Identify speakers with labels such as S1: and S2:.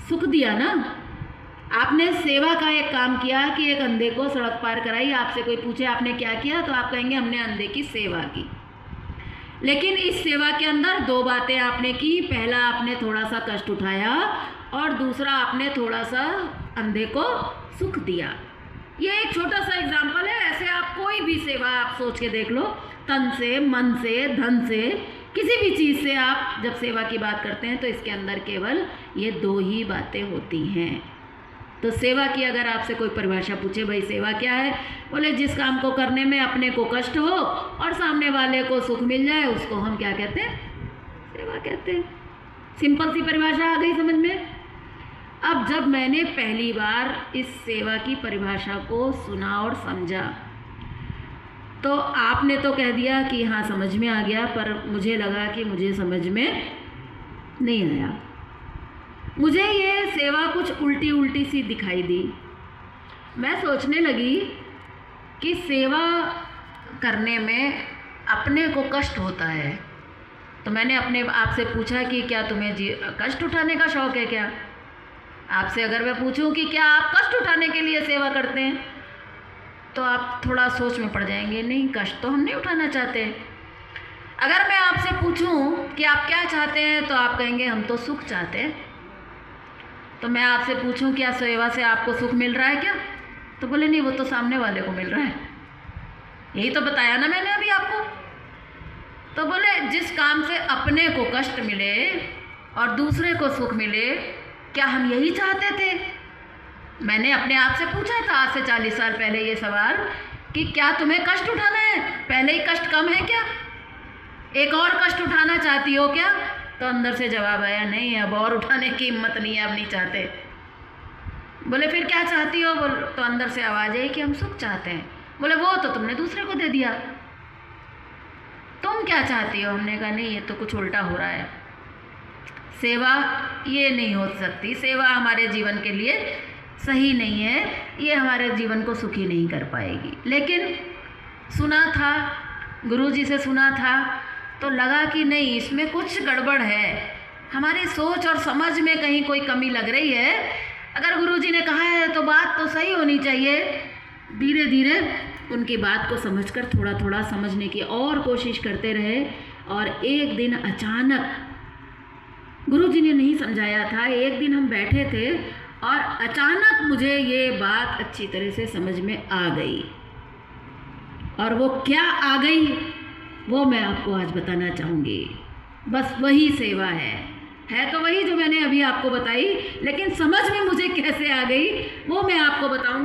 S1: सुख दिया ना। आपने सेवा का एक काम किया कि एक अंधे को सड़क पार कराई। आपसे कोई पूछे आपने क्या किया तो आप कहेंगे हमने अंधे की सेवा की। लेकिन इस सेवा के अंदर दो बातें आपने की। पहला, आपने थोड़ा सा कष्ट उठाया और दूसरा, आपने थोड़ा सा अंधे को सुख दिया। ये एक छोटा सा एग्जाम्पल है। ऐसे आप कोई भी सेवा आप सोच के देख लो, तन से, मन से, धन से, किसी भी चीज़ से आप जब सेवा की बात करते हैं तो इसके अंदर केवल ये दो ही बातें होती हैं। तो सेवा की अगर आपसे कोई परिभाषा पूछे, भाई सेवा क्या है, बोले जिस काम को करने में अपने को कष्ट हो और सामने वाले को सुख मिल जाए, उसको हम क्या कहते हैं? सेवा कहते हैं। सिंपल सी परिभाषा आ गई समझ में। अब जब मैंने पहली बार इस सेवा की परिभाषा को सुना और समझा तो आपने तो कह दिया कि हाँ समझ में आ गया, पर मुझे लगा कि मुझे समझ में नहीं आया। मुझे ये सेवा कुछ उल्टी उल्टी सी दिखाई दी। मैं सोचने लगी कि सेवा करने में अपने को कष्ट होता है। तो मैंने अपने आप से पूछा कि क्या तुम्हें कष्ट उठाने का शौक़ है क्या? आपसे अगर मैं पूछूं कि क्या आप कष्ट उठाने के लिए सेवा करते हैं तो आप थोड़ा सोच में पड़ जाएंगे, नहीं कष्ट तो हम नहीं उठाना चाहते। अगर मैं आपसे पूछूं कि आप क्या चाहते हैं तो आप कहेंगे हम तो सुख चाहते हैं। तो मैं आपसे पूछूं क्या सेवा से आपको सुख मिल रहा है क्या, तो बोले नहीं वो तो सामने वाले को मिल रहा है। यही तो बताया ना मैंने अभी आपको। तो बोले जिस काम से अपने को कष्ट मिले और दूसरे को सुख मिले, क्या हम यही चाहते थे? मैंने अपने आप से पूछा था आज से 40 साल पहले ये सवाल कि क्या तुम्हें कष्ट उठाना है? पहले ही कष्ट कम है क्या? एक और कष्ट उठाना चाहती हो क्या? तो अंदर से जवाब आया नहीं, अब और उठाने की हिम्मत नहीं है, अब नहीं चाहते। बोले फिर क्या चाहती हो? तो अंदर से आवाज़ आई कि हम सुख चाहते हैं। बोले वो तो तुमने दूसरे को दे दिया, तुम क्या चाहती हो? हमने कहा नहीं ये तो कुछ उल्टा हो रहा है। सेवा ये नहीं हो सकती, सेवा हमारे जीवन के लिए सही नहीं है, ये हमारे जीवन को सुखी नहीं कर पाएगी। लेकिन सुना था, गुरुजी से सुना था तो लगा कि नहीं इसमें कुछ गड़बड़ है, हमारी सोच और समझ में कहीं कोई कमी लग रही है। अगर गुरुजी ने कहा है तो बात तो सही होनी चाहिए। धीरे धीरे उनकी बात को समझकर थोड़ा थोड़ा समझने की और कोशिश करते रहे। और एक दिन अचानक, गुरुजी ने नहीं समझाया था, एक दिन हम बैठे थे और अचानक मुझे ये बात अच्छी तरह से समझ में आ गई। और वो क्या आ गई वो मैं आपको आज बताना चाहूँगी। बस वही सेवा है तो वही जो मैंने अभी आपको बताई, लेकिन समझ में मुझे कैसे आ गई वो मैं आपको बताऊँगी।